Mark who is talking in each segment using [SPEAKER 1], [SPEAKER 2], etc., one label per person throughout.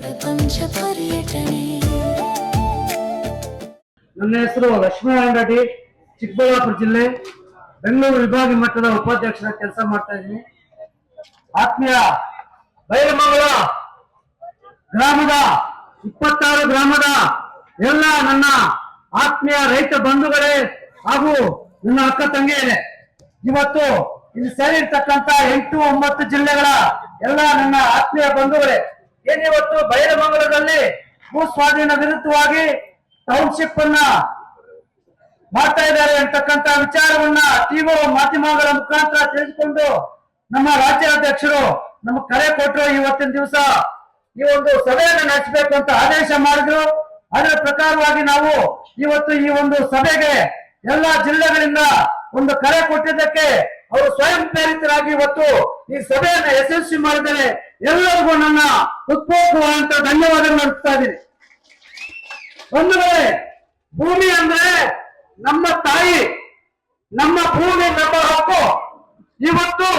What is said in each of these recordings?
[SPEAKER 1] ಪ್ರಪಂಚ ಪರ್ಯಟನೆ.
[SPEAKER 2] ನನ್ನ ಹೆಸರು ಲಕ್ಷ್ಮೀನಾರಾಯಣ ರೆಡ್ಡಿ, ಚಿಕ್ಕಬಳ್ಳಾಪುರ ಜಿಲ್ಲೆ, ಬೆಂಗಳೂರು ವಿಭಾಗೀಯ ಮಟ್ಟದ ಉಪಾಧ್ಯಕ್ಷರ ಕೆಲಸ ಮಾಡ್ತಾ ಇದ್ದೀನಿ. ಆತ್ಮೀಯ ಬೈರಮಂಗಲ ಗ್ರಾಮದ 26 ಗ್ರಾಮದ ಎಲ್ಲ ನನ್ನ ಆತ್ಮೀಯ ರೈತ ಬಂಧುಗಳೇ ಹಾಗೂ ನನ್ನ ಅಕ್ಕ ತಂಗಿಯರೇ, ಇವತ್ತು ಇಲ್ಲಿ ಸೇರಿರ್ತಕ್ಕಂತ 8-9 ಜಿಲ್ಲೆಗಳ ಎಲ್ಲ ನನ್ನ ಆತ್ಮೀಯ ಬಂಧುಗಳೇ, ಏನಿವತ್ತು ಬೈರಮಂಗಲದಲ್ಲಿ ಭೂ ಸ್ವಾಧೀನ ವಿರುದ್ಧವಾಗಿ ಟೌನ್ಶಿಪ್ ಅನ್ನ ಮಾಡ್ತಾ ಇದ್ದಾರೆ ಅಂತಕ್ಕಂತ ವಿಚಾರವನ್ನ ಟಿವಿ ಮಾಧ್ಯಮಗಳ ಮುಖಾಂತರ ತಿಳಿದುಕೊಂಡು ನಮ್ಮ ರಾಜ್ಯಾಧ್ಯಕ್ಷರು ನಮಗೆ ಕರೆ ಕೊಟ್ಟರು. ಇವತ್ತಿನ ದಿವಸ ಈ ಒಂದು ಸಭೆಯನ್ನು ನಡೆಸಬೇಕು ಅಂತ ಆದೇಶ ಮಾಡಿದ್ರು. ಅದರ ಪ್ರಕಾರವಾಗಿ ನಾವು ಇವತ್ತು ಈ ಒಂದು ಸಭೆಗೆ ಎಲ್ಲಾ ಜಿಲ್ಲೆಗಳಿಂದ ಒಂದು ಕರೆ ಕೊಟ್ಟಿದ್ದಕ್ಕೆ ಅವರು ಸ್ವಯಂ ಪ್ರೇರಿತರಾಗಿ ಇವತ್ತು ಈ ಸಭೆಯನ್ನು ಯಶಸ್ವಿ ಮಾಡಿದರೆ ಎಲ್ಲರಿಗೂ ನನ್ನ ಹೃತ್ಪೂರ್ವಕವಾದಂತ ಧನ್ಯವಾದಗಳು ಅರ್ಪಿಸ್ತಾ ಇದ್ದೀನಿ. ಬಂಧುಗಳೇ, ಭೂಮಿ ಅಂದ್ರೆ ನಮ್ಮ ತಾಯಿ, ನಮ್ಮ ಭೂಮಿ ನಮ್ಮ ಹಕ್ಕು. ಇವತ್ತು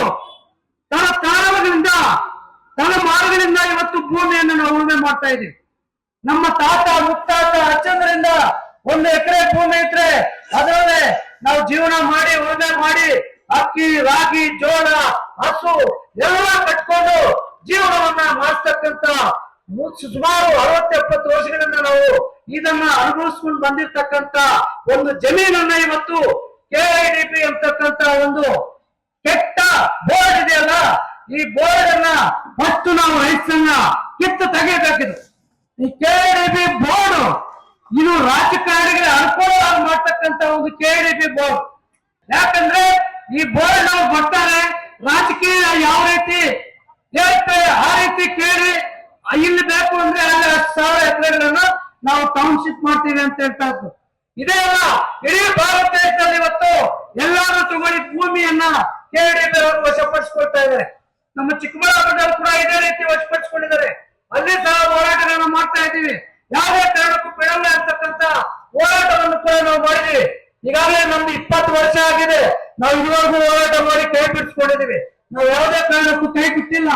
[SPEAKER 2] ತಲೆಮಾರುಗಳಿಂದ ಇವತ್ತು ಭೂಮಿಯನ್ನು ನಾವು ಉಳುಮೆ ಮಾಡ್ತಾ ಇದ್ದೀವಿ. ನಮ್ಮ ತಾತ ಮುತ್ತಾತ ಅಜ್ಜಂದ್ರಿಂದ 1 ಎಕರೆ ಭೂಮಿ ಇದ್ರೆ ಅದರಲ್ಲೇ ನಾವು ಜೀವನ ಮಾಡಿ ಉಳುಮೆ ಮಾಡಿ ಅಕ್ಕಿ, ರಾಗಿ, ಜೋಳ, ಹಸು ಎಲ್ಲ ಕಟ್ಕೊಂಡು ಜೀವನವನ್ನ ಮಾಡಿಸ್ತಕ್ಕಂತ ಸುಮಾರು 60-70 ವರ್ಷಗಳಿಂದ ನಾವು ಇದನ್ನ ಅನುಭವಿಸ್ಕೊಂಡು ಬಂದಿರ್ತಕ್ಕಂತ ಒಂದು ಜಮೀನನ್ನ ಇವತ್ತು KIDP ಅಂತಕ್ಕಂತ ಒಂದು ಕೆಟ್ಟ ಬೋರ್ಡ್ ಇದೆಯಲ್ಲ, ಈ ಬೋರ್ಡ್ ಅನ್ನ ಫಸ್ಟ್ ನಾವು ರೈತರನ್ನ ಕಿತ್ತು ತೆಗೆಯಬೇಕಿದೆ. ಈ KIDP ಬೋರ್ಡ್ ಇದು ರಾಜಕಾರಣಿಗಳಿಗೆ ಅನುಕೂಲವಾಗಿ ಮಾಡ್ತಕ್ಕಂತ ಒಂದು KIDP ಬೋರ್ಡ್. ಯಾಕಂದ್ರೆ ಈ ಬೋರ್ಡ್ ನಾವು ಬರ್ತಾರೆ, ರಾಜಕೀಯ ಯಾವ ರೀತಿ ಹೇಳ್ತಾರೆ ಆ ರೀತಿ ಕೇಳಿ ಇಲ್ಲಿ ಬೇಕು ಅಂದ್ರೆ ಅಲ್ಲಿ 10,000 ಎಕರೆಗಳನ್ನ ನಾವು ಟೌನ್ಶಿಪ್ ಮಾಡ್ತೀವಿ ಅಂತ ಹೇಳ್ತಾ ಇದ್ರು. ಇದೇ ಅಲ್ಲ, ಇಡೀ ಭಾರತ ದೇಶದಲ್ಲಿ ಇವತ್ತು ಎಲ್ಲಾರು ತಗೊಳ್ಳಿ ಭೂಮಿಯನ್ನ KIDP ಅವರು ವಶಪಡಿಸಿಕೊಳ್ತಾ ಇದ್ದಾರೆ. ನಮ್ಮ ಚಿಕ್ಕಬಳ್ಳಾಪುರದವರು ಕೂಡ ಇದೇ ರೀತಿ ವಶಪಡಿಸಿಕೊಂಡಿದ್ದಾರೆ. ಅಲ್ಲಿ ಸಹ ಹೋರಾಟಗಳನ್ನ ಮಾಡ್ತಾ ಇದ್ದೀವಿ. ಯಾವುದೇ ಕಾರಣಕ್ಕೂ ಬಿಡಲ್ಲ ಅಂತಕ್ಕಂತ ಹೋರಾಟವನ್ನು ಕೂಡ ನಾವು ಮಾಡಿದೀವಿ. ಈಗಾಗಲೇ ನಮ್ದು 20 ವರ್ಷ ಆಗಿದೆ. ನಾವು ಇದುವರೆಗೂ ಹೋರಾಟ ಮಾಡಿ ಕೈ ಬಿಡಿಸ್ಕೊಂಡಿದೀವಿ. ನಾವು ಯಾವುದೇ ಕಾರಣಕ್ಕೂ ಕೈ ಬಿಟ್ಟಿಲ್ಲ.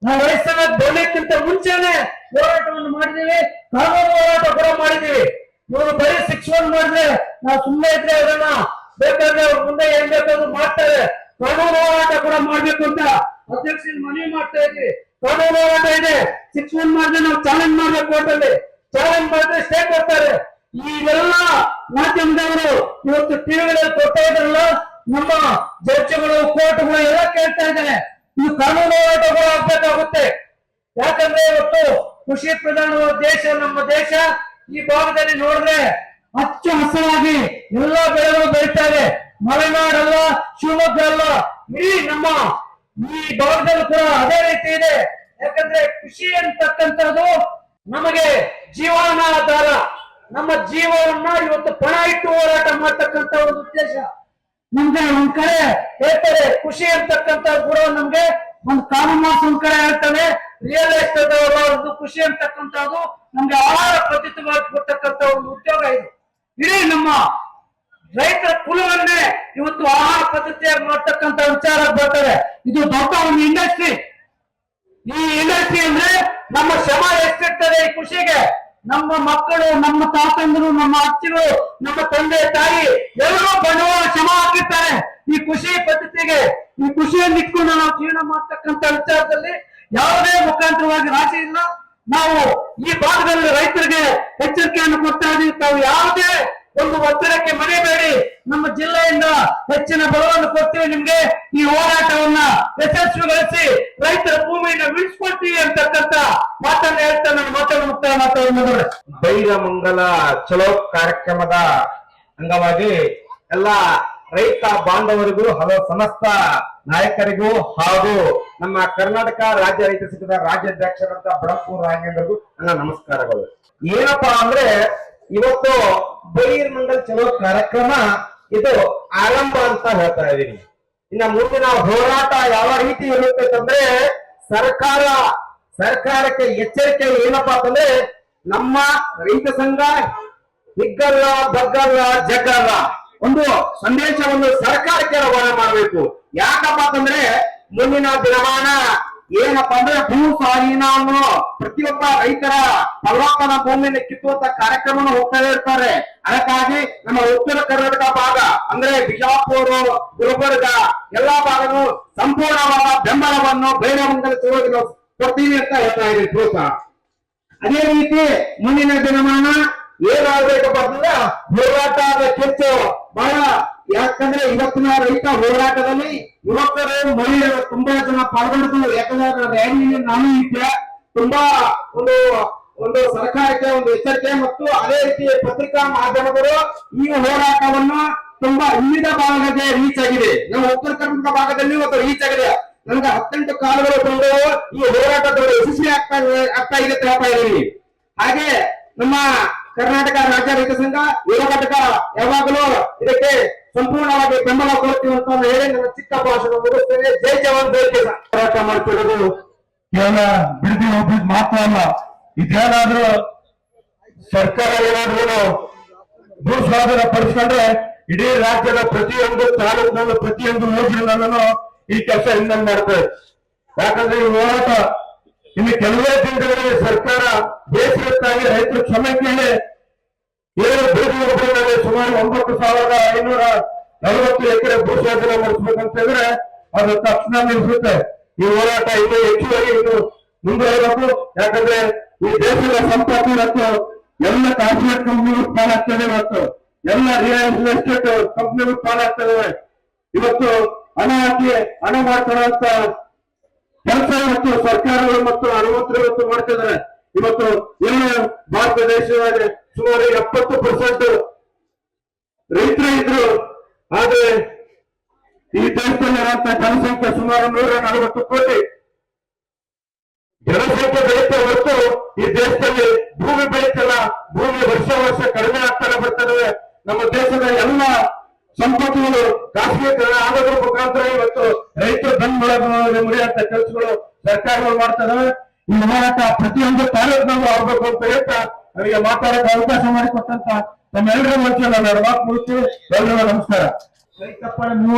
[SPEAKER 2] ನಾವು ವಯಸ್ಸನ್ನ ಬರಲಿಕ್ಕಿಂತ ಮುಂಚೆನೆ ಹೋರಾಟವನ್ನು ಮಾಡಿದೀವಿ. ಕಾನೂನು ಹೋರಾಟ ಕೂಡ ಮಾಡಿದೀವಿ. ಇವರು ಬರೀ 6-1 ಮಾಡಿದ್ರೆ ನಾವು ಸುಮ್ಮನೆ ಇದ್ರೆ ಅದನ್ನ ಬೇಕಾದ್ರೆ ಅವ್ರ ಮುಂದೆ ಏನ್ ಬೇಕಾದ್ರೂ ಮಾಡ್ತಾರೆ. ಕಾನೂನು ಹೋರಾಟ ಕೂಡ ಮಾಡ್ಬೇಕು ಅಂತ ಅಧ್ಯಕ್ಷ ಮನವಿ ಮಾಡ್ತಾ ಇದ್ವಿ. ಕಾನೂನು ಹೋರಾಟ ಇದೆ. 6-1 ಮಾಡಿದ್ರೆ ನಾವು ಚಾಲೆಂಜ್ ಮಾಡ್ಬೇಕು, ಕೋರ್ಟಲ್ಲಿ ಚಾಲೆಂಜ್ ಮಾಡಿದ್ರೆ ಸ್ಟೇ ಕೊಡ್ತಾರೆ. ಈಗೆಲ್ಲ ಮಾಧ್ಯಮದವರು ಇವತ್ತು ಟಿವಿಗಳಲ್ಲಿ ಕೊಡ್ತಾ ಇದ್ರಲ್ಲ, ನಮ್ಮ ಜಡ್ಜ್ಗಳು, ಕೋರ್ಟ್ಗಳು ಎಲ್ಲ ಕೇಳ್ತಾ ಇದ್ದಾರೆ. ಇದು ಕಾನೂನು ಹೋರಾಟಗಳು ಆಗ್ಬೇಕಾಗುತ್ತೆ. ಯಾಕಂದ್ರೆ ಇವತ್ತು ಕೃಷಿ ಪ್ರಧಾನವಾದ ದೇಶ ನಮ್ಮ ದೇಶ. ಈ ಭಾಗದಲ್ಲಿ ನೋಡಿದ್ರೆ ಹಚ್ಚ ಹಸಿರಾಗಿ ಎಲ್ಲಾ ಬೆಳೆಗಳು ಬೆಳೀತಾ ಇದೆ. ಮಲೆನಾಡಲ್ಲ, ಶಿವಮೊಗ್ಗ ಅಲ್ಲ, ಇಡೀ ನಮ್ಮ ಈ ಭಾಗದಲ್ಲೂ ಕೂಡ ಅದೇ ರೀತಿ ಇದೆ. ಯಾಕಂದ್ರೆ ಕೃಷಿ ಅಂತಕ್ಕಂಥದ್ದು ನಮಗೆ ಜೀವನಾಧಾರ. ನಮ್ಮ ಜೀವವನ್ನ ಇವತ್ತು ಪಣ ಇಟ್ಟು ಹೋರಾಟ ಮಾಡ್ತಕ್ಕಂಥ ಒಂದು ಉದ್ದೇಶ. ನಮ್ಗೆ ಒಂದ್ ಕಡೆ ಹೇಳ್ತಾರೆ ಕೃಷಿ ಅಂತಕ್ಕಂಥ ಕೂಡ ನಮ್ಗೆ ಒಂದು ಕಾನೂನು ಒಂದ್ ಕಡೆ ಹೇಳ್ತಾನೆ, ರಿಯಲ್ ಎಸ್ಟೇಟ್ ಕೃಷಿ ಅಂತಕ್ಕಂಥದ್ದು ನಮ್ಗೆ ಆಹಾರ ಪದ್ಧತಿವಾಗಿ ಕೊಡ್ತಕ್ಕಂಥ ಒಂದು ಉದ್ಯೋಗ ಇದು. ಇಡೀ ನಮ್ಮ ರೈತರ ಕುಲವನ್ನೇ ಇವತ್ತು ಆಹಾರ ಪದ್ಧತಿಯಾಗಿ ಮಾಡ್ತಕ್ಕಂಥ ವಿಚಾರ ಬರ್ತಾರೆ. ಇದು ದೊಡ್ಡ ಒಂದು ಇಂಡಸ್ಟ್ರಿ. ಈ ಇಂಡಸ್ಟ್ರಿ ಅಂದ್ರೆ ನಮ್ಮ ಶ್ರಮ ಎಷ್ಟಿರ್ತದೆ ಈ ಕೃಷಿಗೆ. ನಮ್ಮ ಮಕ್ಕಳು, ನಮ್ಮ ತಾತಂದ್ರು, ನಮ್ಮ ಅಜ್ಜಿಗಳು, ನಮ್ಮ ತಂದೆ ತಾಯಿ ಎಲ್ಲರೂ ಬಂಡವಾಳ ಶ್ರಮ ಹಾಕಿರ್ತಾರೆ ಈ ಕೃಷಿ ಪದ್ಧತಿಗೆ. ಈ ಕೃಷಿಯನ್ನು ಇಟ್ಕೊಂಡು ನಾವು ಜೀವನ ಮಾಡ್ತಕ್ಕಂಥ ವಿಚಾರದಲ್ಲಿ ಯಾವುದೇ ಮುಖಾಂತರವಾಗಿ ರಾಜಿ ಇಲ್ಲ. ನಾವು ಈ ಭಾಗದಲ್ಲಿ ರೈತರಿಗೆ ಎಚ್ಚರಿಕೆಯನ್ನು ಕೊಡ್ತಾ ಇದ್ದೀವಿ. ತಾವು ಯಾವುದೇ ಒಂದು ಒತ್ತಡಕ್ಕೆ ಮಣಿಬೇಡಿ. ನಮ್ಮ ಜಿಲ್ಲೆಯಿಂದ ಹೆಚ್ಚಿನ ಬಲವನ್ನು ಕೊಡ್ತೀವಿ ನಿಮ್ಗೆ. ಈ ಹೋರಾಟವನ್ನ ಯಶಸ್ವಿಗೊಳಿಸಿ ರೈತರ ಭೂಮಿಯನ್ನು ಉಳಿಸ್ಕೊಳ್ತೀವಿ ಅಂತಕ್ಕಂಥ ಮಾತನ್ನ ಹೇಳ್ತಾ ನನ್ನ ಮಾತನ್ನು ಮುಕ್ತಾಯ ಮಾತಾಡೋದು.
[SPEAKER 3] ಬೈರಮಂಗಲ ಚಲೋ ಕಾರ್ಯಕ್ರಮದ ಅಂಗವಾಗಿ ಎಲ್ಲ ರೈತ ಬಾಂಧವರಿಗೂ ಹಾಗೂ ಸಮಸ್ತ ನಾಯಕರಿಗೂ ಹಾಗೂ ನಮ್ಮ ಕರ್ನಾಟಕ ರಾಜ್ಯ ರೈತ ಸಂಘದ ರಾಜ್ಯಾಧ್ಯಕ್ಷರಂತ ಬಡಂಪೂರ್ ರಾಜೇಂದ್ರಗೂ ನನ್ನ ನಮಸ್ಕಾರಗಳು. ಏನಪ್ಪಾ ಅಂದ್ರೆ ಇವತ್ತು ಬೈರಮಂಗಲ ಚಲೋ ಕಾರ್ಯಕ್ರಮ ಇದು ಆರಂಭ ಅಂತ ಹೇಳ್ತಾ ಇದೀನಿ. ಇನ್ನ ಮುಂದಿನ ಹೋರಾಟ ಯಾವ ರೀತಿ ಇರುತ್ತೆ ಅಂದ್ರೆ ಸರ್ಕಾರಕ್ಕೆ ಎಚ್ಚರಿಕೆ ಏನಪ್ಪಾ ಅಂತಂದ್ರೆ ನಮ್ಮ ರೈತ ಸಂಘ ಹಿಗ್ಗಲ್ಲ, ಬಗ್ಗಲ್ಲ, ಜಗ್ಗಲ್ಲ ಒಂದು ಸಂದೇಶವನ್ನು ಸರ್ಕಾರಕ್ಕೆ ರವಾನೆ ಮಾಡಬೇಕು. ಯಾಕಪ್ಪ ಅಂತಂದ್ರೆ ಮುಂದಿನ ದಿನಮಾನ ಏನಪ್ಪಾ ಅಂದ್ರೆ ಭೂ ಸ್ವಾಧೀನವನ್ನು ಪ್ರತಿಯೊಬ್ಬ ರೈತರ ಫಲವತ್ತಾದ ಭೂಮಿಯನ್ನು ಕಿತ್ತುವಂತ ಕಾರ್ಯಕ್ರಮವನ್ನು ಹೋಗ್ತಾ ಇರ್ತಾರೆ. ಅದಕ್ಕಾಗಿ ನಮ್ಮ ಉತ್ತರ ಕರ್ನಾಟಕ ಭಾಗ ಅಂದ್ರೆ ಬಿಜಾಪುರ, ಗುಲ್ಬರ್ಗ ಎಲ್ಲಾ ಭಾಗನೂ ಸಂಪೂರ್ಣವಾದ ಬೆಂಬಲವನ್ನು ಬೈರಮಂಗಲ ಚಳುವಳಿಗೆ ಕೊಡ್ತೀವಿ ಅಂತ ಹೇಳ್ತಾ ಇದ್ದೀವಿ ಪ್ರೋತ್ಸಾಹ. ಅದೇ ರೀತಿ ಮುಂದಿನ ದಿನಮಾನ ಏನಾಗಬೇಕಪ್ಪ ಅಂತಂದ್ರೆ ಹೋರಾಟದ ಕಿಚ್ಚು ಬಹಳ. ಯಾಕಂದ್ರೆ ಇವತ್ತಿನ ರೈತ ಹೋರಾಟದಲ್ಲಿ ಯುವಕರು, ಮಹಿಳೆಯರು ತುಂಬಾ ಜನ ಪಾಲ್ಗೊಂಡಿದ್ರು. ಯಾಕಂದ್ರೆ ರ್ಯಾಲಿಯಲ್ಲಿ ನಾನು ಇದ್ದೆ. ತುಂಬಾ ಒಂದು ಸರ್ಕಾರಕ್ಕೆ ಒಂದು ಎಚ್ಚರಿಕೆ ಮತ್ತು ಅದೇ ರೀತಿ ಪತ್ರಿಕಾ ಮಾಧ್ಯಮಗಳು ಈ ಹೋರಾಟವನ್ನು ತುಂಬಾ ವಿವಿಧ ಭಾಗಗಳಿಗೆ ರೀಚ್ ಆಗಿದೆ. ನಮ್ಮ ಉತ್ತರ ಕರ್ನಾಟಕ ಭಾಗದಲ್ಲಿ ಒಂದು ರೀಚ್ ಆಗಿದೆ. ನಮ್ಗೆ 18 ಕಾಲಗಳು ಬಂದು ಈ ಹೋರಾಟದಲ್ಲಿ ಯಶಸ್ವಿ ಆಗ್ತಾ ಇದೆ ಅಂತ ಹೇಳ್ತಾ ಇದ್ದೀವಿ. ಹಾಗೆ ನಮ್ಮ ಕರ್ನಾಟಕ ರಾಜ್ಯ ರೈತ ಸಂಘ ಯುವ ಘಟಕ ಯಾವಾಗಲೂ ಇದಕ್ಕೆ ಸಂಪೂರ್ಣವಾಗಿ ಬೆಂಬಲ ಕೊಡ್ತೀವಿ ಅಂತ ಹೇಳಿ ನನ್ನ ಚಿಕ್ಕ ಭಾಷಣ ಮುಗಿಸ್ತೇನೆ. ಜೈ ಜವಾನ್ ಜೈ ಕಿಸಾನ್. ಹೋರಾಟ ಮಾಡ್ತಿರೋದು
[SPEAKER 2] ಕೇವಲ ಬಿಡದಿ ಒಬ್ಬರಿಗೆ ಮಾತ್ರ ಅಲ್ಲ. ಇದೇನಾದ್ರೂ ಸರ್ಕಾರ ಏನಾದ್ರೂ ಭೂ ಸ್ವಾಧೀನ ಪಡಿಸ್ಕೊಂಡ್ರೆ ಇಡೀ ರಾಜ್ಯದ ಪ್ರತಿಯೊಂದು ತಾಲೂಕಿನಲ್ಲೂ ಪ್ರತಿಯೊಂದು ಯೋಜನೆಗಳನ್ನು ಈ ಕೆಲಸ ಹಿಂದೆ ಮಾಡ್ತಾರೆ. ಯಾಕಂದ್ರೆ ಈ ಹೋರಾಟ ಇನ್ನು ಕೆಲವೇ ದಿನಗಳಲ್ಲಿ ಸರ್ಕಾರ ಬೇಸರತ್ತಾಗಿ ರೈತರು ಕ್ಷಮೆ ಕೇಳಿ ಏನು ಬಿಡದಿ ಒಬ್ಬರಲ್ಲಿ ಸುಮಾರು 9,540 ಎಕರೆ ಭೂ ಸ್ವಾಧೀನ ಮಾಡಿಸ್ಬೇಕಂತಂದ್ರೆ ಅದು ತಕ್ಷಣ ನಿಲ್ಲಿಸುತ್ತೆ. ಈ ಹೋರಾಟ ಇನ್ನೂ ಹೆಚ್ಚುವರಿ ಇನ್ನು ಮುಂದುವರಬೇಕು. ಯಾಕಂದ್ರೆ ಈ ದೇಶದ ಸಂಪತ್ತು ಮತ್ತು ಎಲ್ಲ ಕಾರ್ಪೊರೇಟ್ ಕಂಪನಿಗಳು ಪಾಲಾಗ್ತದೆ, ಮತ್ತು ಎಲ್ಲ ರಿಯಲ್ ಎಸ್ಟೇಟ್ ಕಂಪನಿಗಳು ಪಾಲಾಗ್ತದೆ. ಇವತ್ತು ಹಣ ಹಾಕಿ ಹಣ ಮಾಡ್ಕೊಳ್ಳುವಂತ ಕೆಲಸ ಇವತ್ತು ಸರ್ಕಾರಗಳು ಮತ್ತು ಅನುಮತರು ಇವತ್ತು ಮಾಡ್ತಿದ್ದಾರೆ. ಇವತ್ತು ಏನು ಭಾರತ ದೇಶದಲ್ಲಿ ಸುಮಾರು 70% ರೈತರು ಇದ್ರು. ಆದ್ರೆ ಈ ದೇಶದಲ್ಲಿರುವಂತ ಜನಸಂಖ್ಯೆ ಸುಮಾರು 140 ಕೋಟಿ ಜನಸಂಖ್ಯೆ ಬೆಳೀತಾ ಹೊರತು ಈ ದೇಶದಲ್ಲಿ ಭೂಮಿ ಬೆಳೀತಲ್ಲ. ಭೂಮಿ ವರ್ಷ ಕಡಿಮೆ ಆಗ್ತಾನೆ ಬರ್ತದೆ. ನಮ್ಮ ದೇಶದ ಎಲ್ಲ ಸಂಪತ್ತುಗಳು ಖಾಸಗೀಕರಣ ಆಗೋದ್ರ ಮುಖಾಂತರ ಇವತ್ತು ರೈತರು ಬೆನ್ನುಮೂಳೆ ಮುರಿಯುವಂತ ಕೆಲಸಗಳು ಸರ್ಕಾರಗಳು ಮಾಡ್ತಾರೆ. ಈ ಹೋರಾಟ ಪ್ರತಿಯೊಂದು ತಾಲೂಕಿನಲ್ಲೂ ಆಗ್ಬೇಕು ಅಂತ ಹೇಳ್ತಾ ಅವರಿಗೆ ಮಾತಾಡಕ್ಕೆ ಅವಕಾಶ ಮಾಡಿಕೊಟ್ಟಂತ ತಮ್ಮೆಲ್ಲರ ಮುಂಚೆ ನಾನು ಮಾತು ಮುಗಿಸ್ತೀವಿ. ಎಲ್ಲರಿಗೂ ನಮಸ್ಕಾರ. ರೈತಪ್ಪನ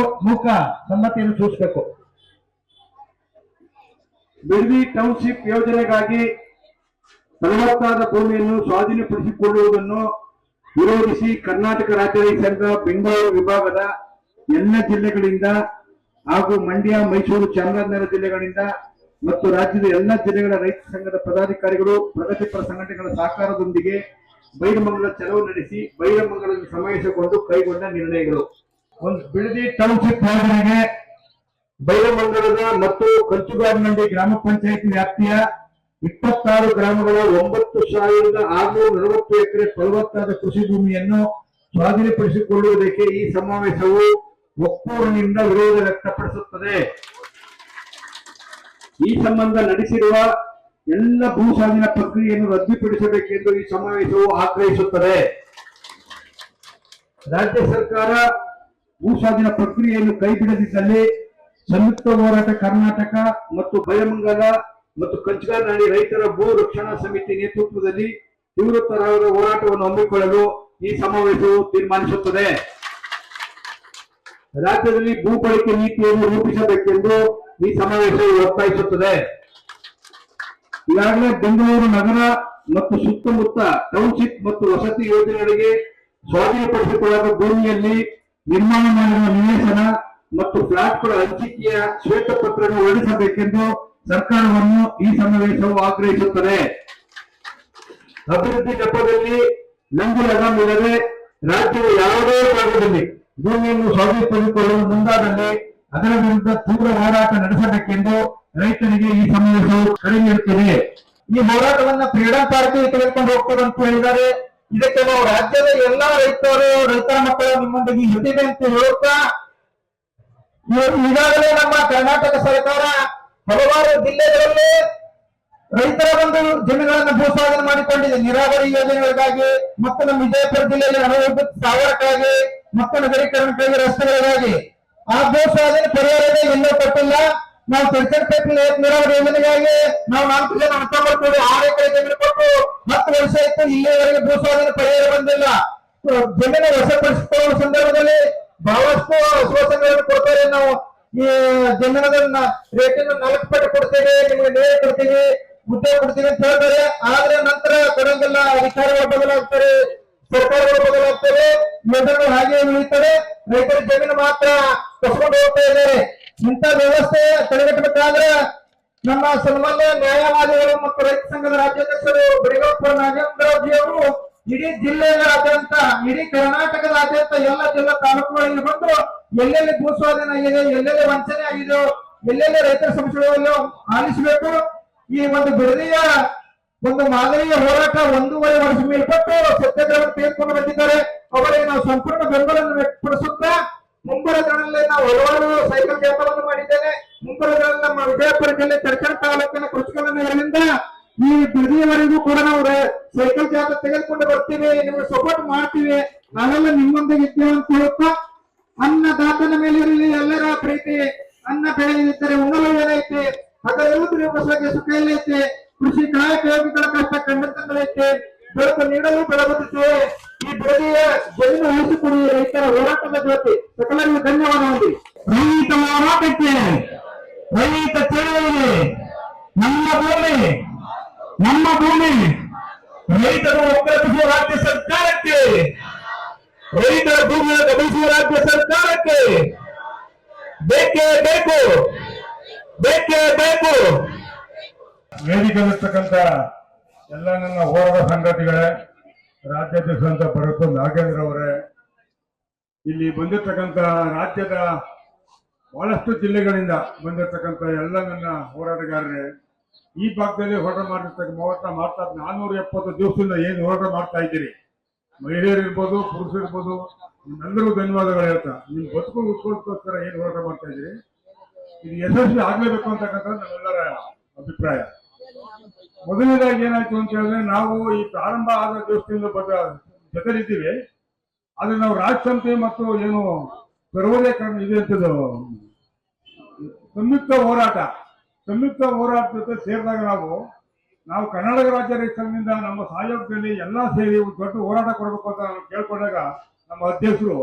[SPEAKER 2] ಮೂಕ ಸಮ್ಮತಿಯನ್ನು ಸೂಚಿಸಬೇಕು. ಬಿಡದಿ ಟೌನ್ಶಿಪ್ ಯೋಜನೆಗಾಗಿ ಫಲವತ್ತಾದ ಭೂಮಿಯನ್ನು ಸ್ವಾಧೀನಪಡಿಸಿಕೊಳ್ಳುವುದನ್ನು ವಿರೋಧಿಸಿ ಕರ್ನಾಟಕ ರಾಜ್ಯ ರೈತ ಸಂಘ ಬೆಂಗಳೂರು ವಿಭಾಗದ ಎಲ್ಲ ಜಿಲ್ಲೆಗಳಿಂದ ಹಾಗೂ ಮಂಡ್ಯ, ಮೈಸೂರು, ಚಾಮರಾಜನಗರ ಜಿಲ್ಲೆಗಳಿಂದ ಮತ್ತು ರಾಜ್ಯದ ಎಲ್ಲ ಜಿಲ್ಲೆಗಳ ರೈತ ಸಂಘದ ಪದಾಧಿಕಾರಿಗಳು ಪ್ರಗತಿಪರ ಸಂಘಟನೆಗಳ ಸಹಕಾರದೊಂದಿಗೆ ಬೈರಮಂಗಲ ಚಲೋ ನಡೆಸಿ ಬೈರಮಂಗಲದಲ್ಲಿ ಸಮಾವೇಶಗೊಂಡು ಕೈಗೊಂಡ ನಿರ್ಣಯಗಳು. ಒಂದು ಬಿಡದಿ ಟೌನ್ಶಿಪ್ ಯೋಜನೆಗೆ ಬೈರಮಂಗಲದ ಮತ್ತು ಕಂಚುಗಾರನಹಳ್ಳಿ ಗ್ರಾಮ ಪಂಚಾಯಿತಿ ವ್ಯಾಪ್ತಿಯ 26 ಗ್ರಾಮಗಳ 9,640 ಎಕರೆ ಫಲವತ್ತಾದ ಕೃಷಿ ಭೂಮಿಯನ್ನು ಸ್ವಾಧೀನಪಡಿಸಿಕೊಳ್ಳುವುದಕ್ಕೆ ಈ ಸಮಾವೇಶವು ಒಕ್ಕೂರಿನಿಂದ ವಿರೋಧ ವ್ಯಕ್ತಪಡಿಸುತ್ತದೆ. ಈ ಸಂಬಂಧ ನಡೆಸಿರುವ ಎಲ್ಲ ಭೂ ಸ್ವಾಧೀನ ಪ್ರಕ್ರಿಯೆಯನ್ನು ರದ್ದುಪಡಿಸಬೇಕೆಂದು ಈ ಸಮಾವೇಶವು ಆಗ್ರಹಿಸುತ್ತದೆ. ರಾಜ್ಯ ಸರ್ಕಾರ ಭೂ ಸ್ವಾಧೀನ ಪ್ರಕ್ರಿಯೆಯನ್ನು ಕೈಬಿಡದಿದ್ದಲ್ಲಿ ಸಂಯುಕ್ತ ಹೋರಾಟ ಕರ್ನಾಟಕ ಮತ್ತು ಬೈರಮಂಗಲ ಮತ್ತು ಕಂಚಗಾರನಹಳ್ಳಿ ರೈತರ ಭೂ ರಕ್ಷಣಾ ಸಮಿತಿ ನೇತೃತ್ವದಲ್ಲಿ ತೀವ್ರತರವಾದ ಹೋರಾಟವನ್ನು ಹಮ್ಮಿಕೊಳ್ಳಲು ಈ ಸಮಾವೇಶವು ತೀರ್ಮಾನಿಸುತ್ತದೆ. ರಾಜ್ಯದಲ್ಲಿ ಭೂ ಬಳಕೆ ನೀತಿಯನ್ನು ರೂಪಿಸಬೇಕೆಂದು ಈ ಸಮಾವೇಶವು ಒತ್ತಾಯಿಸುತ್ತದೆ. ಈಗಾಗಲೇ ಬೆಂಗಳೂರು ನಗರ ಮತ್ತು ಸುತ್ತಮುತ್ತ ಟೌನ್ಶಿಪ್ ಮತ್ತು ವಸತಿ ಯೋಜನೆಗಳಿಗೆ ಸ್ವಾಧೀನಪಡಿಸಿಕೊಳ್ಳದ ಭೂಮಿಯಲ್ಲಿ ನಿರ್ಮಾಣ ಮಾಡಿರುವ ನಿವೇಶನ ಮತ್ತು ಫ್ಲಾಟ್ಗಳ ಹಂಚಿಕೆಯ ಶ್ವೇತಪತ್ರವನ್ನು ಹೊರಡಿಸಬೇಕೆಂದು ಸರ್ಕಾರವನ್ನು ಈ ಸಮಾವೇಶವು ಆಗ್ರಹಿಸುತ್ತದೆ. ಅಭಿವೃದ್ಧಿ ನೆಪದಲ್ಲಿ ಲಂಗು ಲಗಾಮಿಲ್ಲದೆ ರಾಜ್ಯದ ಯಾವುದೇ ಭಾಗದಲ್ಲಿ ಭೂಮಿಯನ್ನು ಸ್ವಾಧೀನಪಡಿಸಿಕೊಳ್ಳಲು ಮುಂದಾದಲ್ಲಿ ಅದರ ವಿರುದ್ಧ ತೀವ್ರ ಹೋರಾಟ ನಡೆಸಬೇಕೆಂದು ರೈತರಿಗೆ ಈ ಸಮಾವೇಶವು ಕರೆ ನೀಡುತ್ತದೆ. ಈ ಹೋರಾಟವನ್ನ ಫ್ರೀಡಂ ಪಾರ್ಟಿ ತೆಗೆದುಕೊಂಡು ಹೋಗ್ತದೆ ಅಂತ ಹೇಳಿದ್ದಾರೆ. ಇದಕ್ಕೆ ನಾವು ರಾಜ್ಯದ ಎಲ್ಲಾ ರೈತರ ಮಕ್ಕಳು ನಿಮ್ಮೊಂದಿಗೆ ಇರುತ್ತಿದೆ ಅಂತ ಹೇಳುತ್ತಾ, ಈಗಾಗಲೇ ನಮ್ಮ ಕರ್ನಾಟಕ ಸರ್ಕಾರ ಹಲವಾರು ಜಿಲ್ಲೆಗಳಲ್ಲಿ ರೈತರ ಒಂದು ಜಮೀನುಗಳನ್ನು ಭೂಸ್ವಾಧೀನ ಮಾಡಿಕೊಂಡಿದೆ. ನೀರಾವರಿ ಯೋಜನೆಗಳಿಗಾಗಿ ಮತ್ತು ನಮ್ಮ ವಿಜಯಪುರ ಜಿಲ್ಲೆಯಲ್ಲಿ ಅಣುವಿದ್ಯುತ್ ಸ್ಥಾವರಕ್ಕಾಗಿ ಮತ್ತು ನಗರೀಕರಣಕ್ಕಾಗಿ ರಸ್ತೆಗಳಿಗಾಗಿ ಆ ಭೂಸ್ವಾಧೀನ ಪರಿಹಾರ ಎಲ್ಲೂ ಕೊಟ್ಟಿಲ್ಲ. ನಾವು ಚರ್ಚೆಪೇಟೆ ನೀರಾವರಿ ಯೋಜನೆಗಾಗಿ ನಾವು 4 ಜನ ಅರ್ಥ ಮಾಡ್ತೀವಿ. 6 ಎಕರೆ ಜಮೀನು ಕೊಟ್ಟು 10 ವರ್ಷ ಆಯ್ತು, ಇಲ್ಲಿವರೆಗೆ ಭೂಸ್ವಾಧೀನ ಪರಿಹಾರ ಬಂದಿಲ್ಲ. ಜಮೀನು ವಶಪಡಿಸಿಕೊಳ್ಳುವ ಸಂದರ್ಭದಲ್ಲಿ ಬಹಳಷ್ಟು ಆಶ್ವಾಸನೆಗಳನ್ನು ಕೊಡ್ತಾರೆ. ನಾವು ಈ ಜಮೀನನ್ನ ರೇಟನ್ನು 4 ಪಟ್ಟು ಕೊಡ್ತೇವೆ,
[SPEAKER 3] ಅಧಿಕಾರಿಗಳು ಬದಲಾಗ್ತಾರೆ, ಸರ್ಕಾರಗಳು ಬದಲಾಗ್ತವೆ, ಯೋಜನೆಗಳು ಹಾಗೆ ಉಳಿಯುತ್ತವೆ. ರೈತರ ಜಮೀನು ಮಾತ್ರ ಕಸ್ಕೊಂಡು ಹೋಗ್ತಾ ಇದ್ದಾರೆ. ಇಂಥ ವ್ಯವಸ್ಥೆ ತಡೆಗಟ್ಟಬೇಕಾದ್ರೆ ನಮ್ಮ ಸನ್ಮಾನ್ಯ ನ್ಯಾಯವಾದಿಗಳು ಮತ್ತು ರೈತ ಸಂಘದ ರಾಜ್ಯಾಧ್ಯಕ್ಷರು ಬಡಿಗಪ್ಪ ನಾಗೇಂದ್ರಜಿ ಅವರು ಇಡೀ ಜಿಲ್ಲೆಯಾದ್ಯಂತ, ಇಡೀ ಕರ್ನಾಟಕದಾದ್ಯಂತ ಎಲ್ಲ ಜಿಲ್ಲಾ ತಾಲೂಕುಗಳಲ್ಲಿ ಬಂದು ಎಲ್ಲೆಲ್ಲಿ ಭೂಸ್ವಾಧೀನ ಆಗಿದೆ, ಎಲ್ಲೆಲ್ಲಿ ವಂಚನೆ ಆಗಿದೆ, ಎಲ್ಲೆಲ್ಲಿ ರೈತರ ಸಮಸ್ಯೆಗಳನ್ನು ಆಲಿಸಬೇಕು. ಈ ಒಂದು ಬಿಡದಿಯ ಒಂದು ಮಾದರಿಯ ಹೋರಾಟ 1.5 ವರ್ಷ ಮೇಲ್ಪಟ್ಟು ಸತ್ಯಾಗ್ರಹ ತೆಗೆದುಕೊಂಡು ಬಂದಿದ್ದಾರೆ. ಅವರಿಗೆ ನಾವು ಸಂಪೂರ್ಣ ಬೆಂಬಲವನ್ನು ವ್ಯಕ್ತಪಡಿಸುತ್ತಾ ಮುಂಬರುವ ದಿನಗಳಲ್ಲಿ ನಾವು ಹಲವಾರು ಸೈಕಲ್ ಜಾಥಾವನ್ನು ಮಾಡಿದ್ದೇನೆ. ಮುಂಬರುವ ದಿನದಲ್ಲಿ ನಮ್ಮ ವಿಜಯಪುರ ಜಿಲ್ಲೆ ಚರ್ಚಲ್ ತಾಲೂಕಿನ ಕೃಷಿಕಲ ನಗರದಿಂದ ಈ ಬಿಡದಿಯವರೆಗೂ ಕೂಡ ನಾವು ಸೈಕಲ್ ಜಾಥಾ ತೆಗೆದುಕೊಂಡು ಬರ್ತೀವಿ, ನಿಮಗೆ ಸಪೋರ್ಟ್ ಮಾಡ್ತೀವಿ, ನಾವೆಲ್ಲ ನಿಮ್ಮೊಂದಿಗೆ ಇದ್ದೇವೆ ಅಂತ ಹೇಳುತ್ತಾ, ಅನ್ನದಾತನ ಮೇಲೆ ಇರಲಿ ಎಲ್ಲರ ಪ್ರೀತಿ. ಅನ್ನ ಬೆಳೆದಿದ್ದರೆ ಉಣ್ಣಲು ಏನೈತೆ, ಅದೆಲ್ಲದರ ಬಸಗೆ ಸುಖ ಎಲ್ಲೈತೆ, ಕೃಷಿ ಕಾಯಕ ಯೋಗಿಗಳ ಕಷ್ಟ ಖಂಡಿತಗಳೈತೆ, ಬೆಳಕು ನೀಡಲು ಬೆಳಗುತ್ತದೆ. ಈ ಬೆಳೆಯ ಜಮೀನು ಉಳಿಸಿಕೊಡಿ ರೈತರ ಹೋರಾಟದ ಜೊತೆ ಸಕಲರಿಗೂ ಧನ್ಯವಾದ ಹೊಂದಿ. ರೈತ ಹೋರಾಟಕ್ಕೆ, ರೈತ ಚಳವಳಿಗೆ, ನಮ್ಮ ಭೂಮಿ ನಮ್ಮ ಭೂಮಿ, ರೈತರು ಒಗ್ಗಟ್ಟಿಸುವ ರಾಜ್ಯ ಸರ್ಕಾರಕ್ಕೆ, ರೈತರ ಭೂಮಿಯನ್ನು ಗಮನಿಸುವ ರಾಜ್ಯ ಸರ್ಕಾರಕ್ಕೆ ಬೇಕೇ ಬೇಕು, ಬೇಕೇ ಬೇಕು.
[SPEAKER 4] ವೇದಿಕೆಯಲ್ಲಿರ್ತಕ್ಕಂಥ ಎಲ್ಲ ನನ್ನ ಹೋರಾಟ ಸಂಘಟನೆಗಳೇ, ರಾಜ್ಯಾಧ್ಯಕ್ಷರಂತ ಭರತ್ ನಾಗೇಂದ್ರ ಅವರೇ, ಇಲ್ಲಿ ಬಂದಿರತಕ್ಕಂಥ ರಾಜ್ಯದ ಬಹಳಷ್ಟು ಜಿಲ್ಲೆಗಳಿಂದ ಬಂದಿರತಕ್ಕಂಥ ಎಲ್ಲ ನನ್ನ ಹೋರಾಟಗಾರರೇ, ಈ ಭಾಗದಲ್ಲಿ ಹೋರಾಟ ಮಾಡ್ತಾ 470 ದಿವಸದಿಂದ ಏನು ಹೋರಾಟ ಮಾಡ್ತಾ ಇದ್ದೀರಿ, ಮಹಿಳೆಯರು ಇರ್ಬೋದು, ಪುರುಷರು ಇರ್ಬೋದು, ನಿಮ್ಮೆಲ್ಲರಿಗೂ ಧನ್ಯವಾದಗಳು ಹೇಳ್ತಾ, ನಿಮ್ ಬದುಕು ಉಳಿಸ್ಕೊಳ್ಳೋದಕ್ಕೋಸ್ಕರ ಏನು ಹೋರಾಟ ಮಾಡ್ತಾ ಇದ್ದೀರಿ, ಇದು ಯಶಸ್ವಿ ಆಗ್ಲೇಬೇಕು ಅಂತಕ್ಕಂಥ ನಮ್ಮೆಲ್ಲರ ಅಭಿಪ್ರಾಯ. ಮೊದಲನೇದಾಗಿ ಏನಾಯ್ತು ಅಂತ ಹೇಳಿದ್ರೆ, ನಾವು ಈ ಪ್ರಾರಂಭ ಆದ ದಿವಸದಿಂದ ಜೊತೆಲಿದ್ದೀವಿ. ಆದ್ರೆ ನಾವು ರಾಜ್ಯ ಸಮಿತಿ ಮತ್ತು ಏನು ಸರ್ವೋದಯಕರಣ ಇದೆ ಅಂತದ್ದು ಸಂಯುಕ್ತ ಹೋರಾಟ ಜೊತೆ ಸೇರಿದಾಗ ನಾವು ಕರ್ನಾಟಕ ರಾಜ್ಯ ರೈತ ಸಂಘದಿಂದ ನಮ್ಮ ಸಹಯೋಗದಲ್ಲಿ ಎಲ್ಲಾ ಸೇರಿ ಒಂದು ದೊಡ್ಡ ಹೋರಾಟ ಕೊಡಬೇಕು ಅಂತ ನಾವು ಕೇಳ್ಕೊಂಡಾಗ ನಮ್ಮ ಅಧ್ಯಕ್ಷರು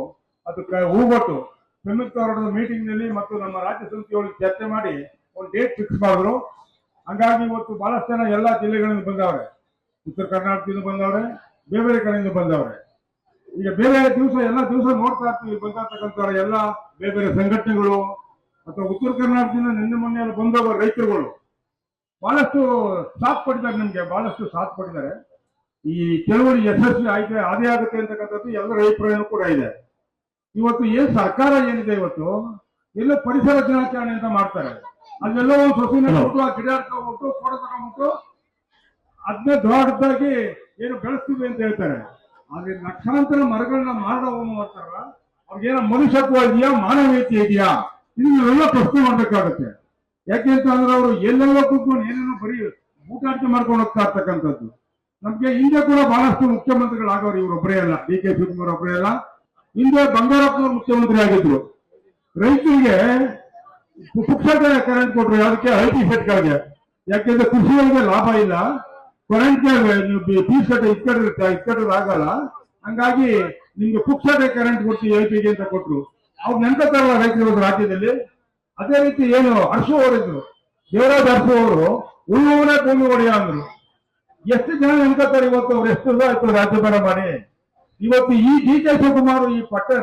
[SPEAKER 4] ಅದು ಹೂಗೊಟ್ಟು ಸಂಯುಕ್ತ ಹೋರಾಟದ ಮೀಟಿಂಗ್ ನಲ್ಲಿ ಮತ್ತು ನಮ್ಮ ರಾಜ್ಯ ಸಮಿತಿಯೊಳಗೆ ಚರ್ಚೆ ಮಾಡಿ ಒಂದು ಡೇಟ್ ಫಿಕ್ಸ್ ಮಾಡಿದ್ರು. ಹಂಗಾಗಿ ಇವತ್ತು ಬಹಳಷ್ಟು ಜನ ಎಲ್ಲಾ ಜಿಲ್ಲೆಗಳಿಂದ ಬಂದವ್ರೆ, ಉತ್ತರ ಕರ್ನಾಟಕದಿಂದ ಬಂದವ್ರೆ, ಬೇರೆ ಬೇರೆ ಕಡೆಯಿಂದ ಬಂದವ್ರೆ. ಈಗ ಬೇರೆ ಎಲ್ಲ ದಿವಸ ನೋಡ್ತಾ ಇರ್ತೀವಿ ಬಂದಿರ್ತಕ್ಕಂಥವ್ರ ಎಲ್ಲ ಬೇರೆ ಬೇರೆ ಸಂಘಟನೆಗಳು ಅಥವಾ ಉತ್ತರ ಕರ್ನಾಟಕದಿಂದ ನಿನ್ನೆ ಮೊನ್ನೆ ಬಂದವರು ರೈತರುಗಳು ಬಹಳಷ್ಟು ಸಾಥ್ ಕೊಟ್ಟಿದ್ದಾರೆ, ನಮ್ಗೆ ಬಹಳಷ್ಟು ಸಾಥ್ ಕೊಟ್ಟಿದ್ದಾರೆ. ಈ ಚಳವಳಿ ಯಶಸ್ವಿ ಅದೇ ಆಗುತ್ತೆ ಅಂತಕ್ಕಂಥದ್ದು ಎಲ್ಲರ ಅಭಿಪ್ರಾಯ ಕೂಡ ಇದೆ. ಇವತ್ತು ಸರ್ಕಾರ ಏನಿದೆ, ಇವತ್ತು ಎಲ್ಲ ಪರಿಸರ ದಿನಾಚರಣೆ ಅಂತ ಮಾಡ್ತಾರೆ, ಅಲ್ಲೆಲ್ಲ ಒಂದು ಸೊಸೈನ ಕೊಟ್ಟು ಆ ಗಿಡ ಹಾಕೋಬಿಟ್ಟು ಫೋಟೋ ತಗೊಂಡ್ಬಿಟ್ಟು ಅದನ್ನೇ ದೊಡ್ಡದಾಗಿ ಏನು ಬೆಳೆಸ್ತೀವಿ ಅಂತ ಹೇಳ್ತಾರೆ. ಆದ್ರೆ ಲಕ್ಷಾಂತರ ಮರಗಳನ್ನ ಮಾರಣ ಮಾಡ್ತಾರ, ಅವ್ರಿಗೇನೋ ಮನುಷ್ಯತ್ವ ಇದೆಯಾ, ಮಾನವೀಯತೆ ಇದೆಯಾ, ಇದನ್ನೆಲ್ಲ ಪ್ರಶ್ನೆ ಮಾಡ್ಬೇಕಾಗತ್ತೆ. ಯಾಕೆ ಅಂತ ಅಂದ್ರೆ ಅವರು ಎಲ್ಲೆಲ್ಲ ಕೂತ್ಕೊಂಡು ಏನೇನೋ ಬರೀ ಊಟಾಟಿಕೆ ಮಾಡ್ಕೊಂಡು ಹೋಗ್ತಾ ಇರ್ತಕ್ಕಂಥದ್ದು. ನಮ್ಗೆ ಹಿಂದೆ ಕೂಡ ಬಹಳಷ್ಟು ಮುಖ್ಯಮಂತ್ರಿಗಳಾಗವ್ರು, ಇವರೊಬ್ಬರೇ ಅಲ್ಲ, ಡಿ ಕೆ ಶಿವಕುಮಾರ್ ಒಬ್ಬರೇ ಅಲ್ಲ, ಹಿಂದೆ ಬಂಗಾರಪ್ಪನವರು ಮುಖ್ಯಮಂತ್ರಿ ಆಗಿದ್ರು. ರೈತರಿಗೆ ಪುಕ್ಷಟ ಕರೆಂಟ್ ಕೊಟ್ರು, ಅದಕ್ಕೆ ಐಟಿ ಸೆಟ್ಗಳಿಗೆ. ಯಾಕೆಂದ್ರೆ ಕೃಷಿಗಳಿಗೆ ಲಾಭ ಇಲ್ಲ, ಕರೆಂಟ್ಗೆ ನೀವು ಫೀಸ್ ಇಕ್ಕಟ್ಟಿದ್ರೆ ಆಗಲ್ಲ, ಹಂಗಾಗಿ ನಿಮ್ಗೆ ಪುಕ್ಷಟ ಕರೆಂಟ್ ಕೊಡ್ತೀವಿ ಐಟಿಗೆ ಅಂತ ಕೊಟ್ರು. ಅವ್ರು ನೆನ್ಕೋತಾರಲ್ಲ ರೈತರು ರಾಜ್ಯದಲ್ಲಿ. ಅದೇ ರೀತಿ ಏನು ಅರ್ಶು ಅವರಿದ್ರು, ದೇವರಾಜ್ ಅರ್ಶು ಅವರು ಉಳುವವನೇ ಭೂಮಿ ಒಡೆಯ ಅಂದ್ರು. ಎಷ್ಟು ಜನ ನೆನ್ಕೋತಾರೆ ಇವತ್ತು, ಅವ್ರು ಎಷ್ಟು ಆಯ್ತು ರಾಜ್ಯಭಾರ ಮಾಡಿ. ಇವತ್ತು ಈ ಡಿ ಕೆ ಶಿವಕುಮಾರ್ ಈ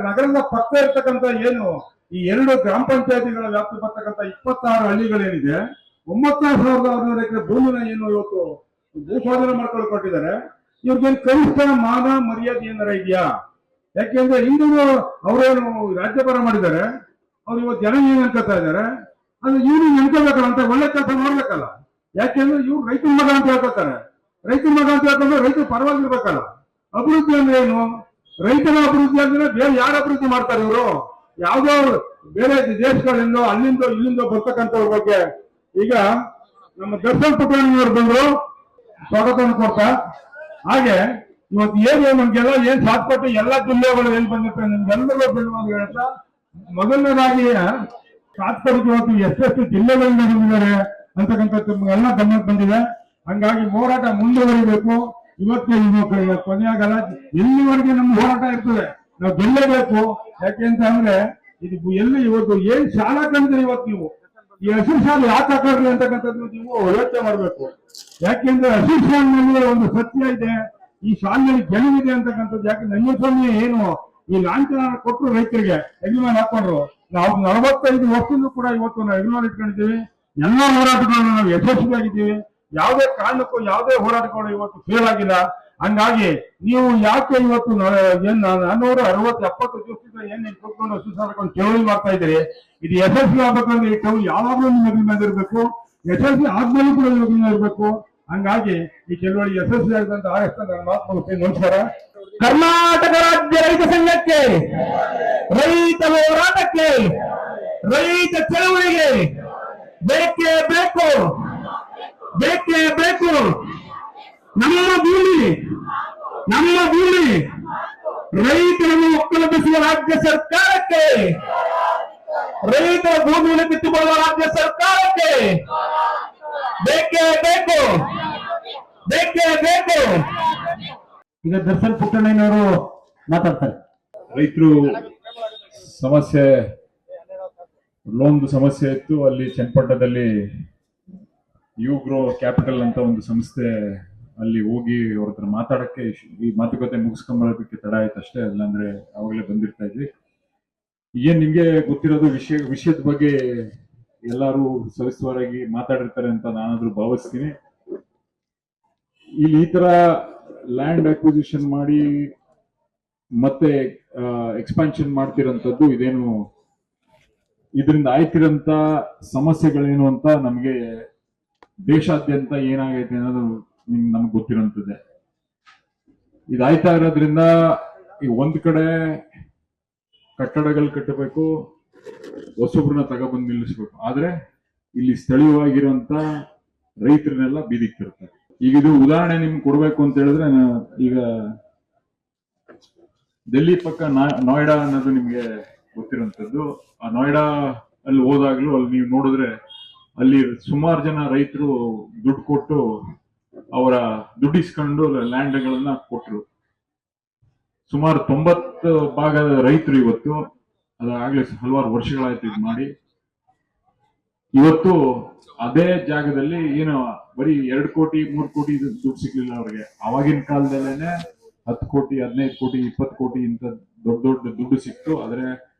[SPEAKER 4] ನಗರದ ಪಕ್ಕ ಇರ್ತಕ್ಕಂಥ ಏನು ಈ 2 ಗ್ರಾಮ ಪಂಚಾಯತಿಗಳ ವ್ಯಾಪ್ತಿ ಬರ್ತಕ್ಕಂಥ 26 ಹಳ್ಳಿಗಳೇನಿದೆ, 9,600 ಎಕರೆ ಭೂಮಿನ ಏನು ಇವತ್ತು ಭೂಸ್ವಾಧೀನ ಮಾಡ್ಕೊಂಡು ಕೊಟ್ಟಿದ್ದಾರೆ. ಇವ್ರಿಗೇನು ಕನಿಷ್ಠ ಮಾನ ಮರ್ಯಾದೆ ಏನಾರ ಇದೆಯಾ? ಯಾಕೆಂದ್ರೆ ಹಿಂದೂ ಅವರೇನು ರಾಜ್ಯಭಾರ ಮಾಡಿದ್ದಾರೆ, ಅವ್ರು ಇವತ್ತು ಜನ ಏನ್ ಅನ್ಕೋತಾ ಇದ್ದಾರೆ, ಅಂದ್ರೆ ಇವ್ರು ನೆನ್ಕೋಬೇಕಲ್ಲ ಅಂತ ಒಳ್ಳೆ ಕೆಲಸ ಮಾಡ್ಬೇಕಲ್ಲ. ಯಾಕೆಂದ್ರೆ ಇವ್ರು ರೈತರ ಮಗ ಅಂತ ಹೇಳ್ಕೊತಾರೆ, ರೈತರ ಮಗ ಅಂತ ಹೇಳ್ಕೊಂಡ್ರೆ ರೈತರ ಪರವಾಗಿರ್ಬೇಕಲ್ಲ. ಅಭಿವೃದ್ಧಿ ಅಂದ್ರೆ ಏನು? ರೈತರ ಅಭಿವೃದ್ಧಿ ಅಂದ್ರೆ ಬೇರೆ ಯಾರು ಅಭಿವೃದ್ಧಿ ಮಾಡ್ತಾರೆ? ಇವರು ಯಾವ್ದೋ ಬೇರೆ ದೇಶಗಳಿಂದ ಅಲ್ಲಿಂದ ಇಲ್ಲಿಂದ ಬರ್ತಕ್ಕಂಥವ್ರ ಬಗ್ಗೆ. ಈಗ ನಮ್ಮ ದರ್ಶನ್ ಪುಟಾಣಿಯವರು ಬಂದ್ರು, ಸ್ವಾಗತವನ್ನು ಕೊಡ್ತಾ. ಹಾಗೆ ಇವತ್ತು ಏನು ನಮ್ಗೆಲ್ಲ ಏನ್ ಸಾಥ್ ಕೊಟ್ಟು ಎಲ್ಲಾ ಜಿಲ್ಲೆಗಳು ಏನ್ ಬಂದಿರ್ತಾರೆ ನಿಮ್ಗೆಲ್ಲರೂ ಬೆಳವಣಿಗೆ ಹೇಳ್ತಾ, ಮೊದಲನೇದಾಗಿ ಸಾಥ್ ಕೊಟ್ಟು ಇವತ್ತು ಎಷ್ಟೆಷ್ಟು ಜಿಲ್ಲೆಗಳಿಂದ ಬಂದಿದ್ದಾರೆ ಅಂತಕ್ಕಂಥದ್ದು ಎಲ್ಲ ಗಮನಕ್ಕೆ ಬಂದಿದೆ. ಹಂಗಾಗಿ ಹೋರಾಟ ಮುಂದುವರಿಬೇಕು. ಇವತ್ತು ಕೊನೆಯಾಗಲ್ಲ, ಎಲ್ಲಿವರೆಗೆ ನಮ್ಮ ಹೋರಾಟ ಇರ್ತದೆ, ನಾವು ಗೆಲ್ಲಬೇಕು. ಯಾಕೆ ಅಂತ ಅಂದ್ರೆ ಇದು ಎಲ್ಲಿ ಇವತ್ತು ಏನ್ ಶಾಲಾ ಕಂಡ್ರೆ ಇವತ್ತು ನೀವು ಈ ಹಸಿರು ಶಾಲೆ ಯಾಕೆ ಹಾಕೋದ್ರಿ ಅಂತಕ್ಕಂಥದ್ದು ನೀವು ಯೋಚನೆ ಮಾಡ್ಬೇಕು. ಯಾಕೆಂದ್ರೆ ಹಸಿರು ಶಾಲೆನಲ್ಲಿ ಒಂದು ಸತ್ಯ ಇದೆ, ಈ ಶಾಲೆಯಲ್ಲಿ ಗೆಲುವಿದೆ ಅಂತಕ್ಕಂಥದ್ದು. ಯಾಕೆ ನಂಜಸ್ವಾಮಿ ಏನು ಈ ಲಾಂಛನ ಕೊಟ್ಟರು ರೈತರಿಗೆ ಯಜಮಾನ್ ಹಾಕೊಂಡ್ರು. ನಾವು 45 ವರ್ಷದಿಂದ ಕೂಡ ಇವತ್ತು ನಾವು ಯಜಮಾನ್ ಇಟ್ಕೊಂಡಿದ್ದೀವಿ. ಎಲ್ಲ ಹೋರಾಟಗಳನ್ನು ನಾವು ಯಶಸ್ವಿಯಾಗಿದ್ದೀವಿ. ಯಾವುದೇ ಕಾರಣಕ್ಕೂ ಯಾವುದೇ ಹೋರಾಟಗಳು ಇವತ್ತು ಫೇಲ್ ಆಗಿಲ್ಲ. ಹಂಗಾಗಿ ನೀವು ಯಾಕೆ ಇವತ್ತು 460-70 ದಿವಸದಿಂದ ಏನ್ ಕೂತ್ಕೊಂಡು ಸುಧಾರಿಕೊಂಡು ಚಳವಳಿ ಮಾಡ್ತಾ ಇದ್ದೀರಿ, ಇದು ಯಶಸ್ವಿ ಆಗ್ಬೇಕಂದ್ರೆ ಈ ಚಳವಳಿ ಯಾವಾಗಲೂ ನಿಮ್ಮ ಮೇಲೆ ಇರಬೇಕು, ಯಶಸ್ವಿ ಆದ್ಮೇಲೂ ಕೂಡ ನಿಮ್ಮ ಇರಬೇಕು. ಹಂಗಾಗಿ ಈ ಚಳವಳಿ ಯಶಸ್ವಿ ಆಗಿದಂತ ಆರಸ್ತ ನನ್ನ ಮಾತು ಮುಗಿಸ್ತೀನಿ. ನಮಸ್ಕಾರ.
[SPEAKER 3] ಕರ್ನಾಟಕ ರಾಜ್ಯ ರೈತ ಸಂಘಕ್ಕೆ, ರೈತ ಹೋರಾಟಕ್ಕೆ, ರೈತ ಚಳವಳಿಗೆ ಬೇಕೇ ಬೇಕು, ಬೇಕೇ ಬೇಕು. ನಮ್ಮ ಭೂಮಿ, ನಮ್ಮ ಭೂಮಿ ರೈತರನ್ನು ಒಕ್ಕಲುಬಿಸುವ ರಾಜ್ಯ ಸರ್ಕಾರಕ್ಕೆ, ರೈತರ ಭೂಮಿಯನ್ನು ಕಿತ್ತುಕೊಳ್ಳುವ ರಾಜ್ಯ ಸರ್ಕಾರಕ್ಕೆ ಬೇಕೇ ಬೇಕು, ಬೇಕೇ ಬೇಕು.
[SPEAKER 2] ಈಗ ದರ್ಶನ್ ಪುಟ್ಟಣ್ಣನವರು ಮಾತಾಡ್ತಾರೆ.
[SPEAKER 5] ರೈತರು ಸಮಸ್ಯೆ, ಲೋನ್ ಸಮಸ್ಯೆ ಇತ್ತು. ಅಲ್ಲಿ ಚನ್ನಪಟ್ಟಣದಲ್ಲಿ ಯುಗ್ರೋ ಕ್ಯಾಪಿಟಲ್ ಅಂತ ಒಂದು ಸಂಸ್ಥೆ, ಅಲ್ಲಿ ಹೋಗಿ ಅವ್ರ ಹತ್ರ ಮಾತಾಡಕ್ಕೆ ಈ ಮಾತುಕತೆ ಮುಗಿಸ್ಕೊಂಬರೋದಕ್ಕೆ ತಡ ಆಯ್ತು ಅಷ್ಟೇ. ಅಲ್ಲಾಂದ್ರೆ ಅವಾಗಲೇ ಬಂದಿರ್ತಾ ಇದ್ವಿ. ಏನ್ ನಿಮ್ಗೆ ಗೊತ್ತಿರೋದು ವಿಷಯದ ಬಗ್ಗೆ ಎಲ್ಲಾರು ಸವಿಸ್ತಾರವಾಗಿ ಮಾತಾಡಿರ್ತಾರೆ ಅಂತ ನಾನಾದ್ರೂ ಭಾವಿಸ್ತೀನಿ. ಇಲ್ಲಿ ಈ ತರ ಲ್ಯಾಂಡ್ ಅಕ್ವಿಸಿಷನ್ ಮಾಡಿ ಮತ್ತೆ ಎಕ್ಸ್ಪಾನ್ಷನ್ ಮಾಡ್ತಿರೋಂಥದ್ದು ಇದೇನು, ಇದರಿಂದ ಆಯ್ತಿರೋಂಥ ಸಮಸ್ಯೆಗಳೇನು ಅಂತ ನಮ್ಗೆ ದೇಶಾದ್ಯಂತ ಏನಾಗೈತೆ ಅನ್ನೋದು ನಮ್ಗೆ ಗೊತ್ತಿರೋಂಥದ್ದೇ. ಇದಾಯ್ತಾ ಇರೋದ್ರಿಂದ ಈ ಒಂದ್ ಕಡೆ ಕಟ್ಟಡಗಳು ಕಟ್ಟಬೇಕು, ಹೊಸೊಬ್ರನ್ನ ತಗೊಬಂದು ನಿಲ್ಲಿಸ್ಬೇಕು. ಆದ್ರೆ ಇಲ್ಲಿ ಸ್ಥಳೀಯವಾಗಿರುವಂತ ರೈತರನ್ನೆಲ್ಲ ಬೀದಿಗೆ ತರ್ತಾರೆ. ಈಗ ಇದು ಉದಾಹರಣೆ ನಿಮ್ಗೆ ಕೊಡ್ಬೇಕು ಅಂತ ಹೇಳಿದ್ರೆ, ಈಗ ಡೆಲ್ಲಿ ಪಕ್ಕ ನೋಯ್ಡಾ ಅನ್ನೋದು ನಿಮ್ಗೆ ಗೊತ್ತಿರುವಂತದ್ದು. ಆ ನೋಯ್ಡಾ ಅಲ್ಲಿ ಹೋದಾಗ್ಲೂ ಅಲ್ಲಿ ನೀವು ನೋಡಿದ್ರೆ ಅಲ್ಲಿ ಸುಮಾರು ಜನ ರೈತರು ದುಡ್ಡು ಕೊಟ್ಟು ಅವರ ದುಡ್ಡು ಇಸ್ಕೊಂಡು ಲ್ಯಾಂಡ್ಗಳನ್ನ ಕೊಟ್ರು. ಸುಮಾರು 90% ರೈತರು ಇವತ್ತು, ಅದಾಗ್ಲೇ ಹಲವಾರು ವರ್ಷಗಳಾಯ್ತು ಇದು ಮಾಡಿ, ಇವತ್ತು ಅದೇ ಜಾಗದಲ್ಲಿ ಏನು ಬರೀ 2 ಕೋಟಿ 3 ಕೋಟಿ ದುಡ್ಡು ಸಿಗ್ಲಿಲ್ಲ ಅವ್ರಿಗೆ. ಅವಾಗಿನ ಕಾಲದಲ್ಲೇನೆ 10 ಕೋಟಿ 15 ಕೋಟಿ 20 ಕೋಟಿ ಇಂತ ದೊಡ್ಡ ದೊಡ್ಡ ದುಡ್ಡು ಸಿಕ್ತು. ಆದ್ರೆ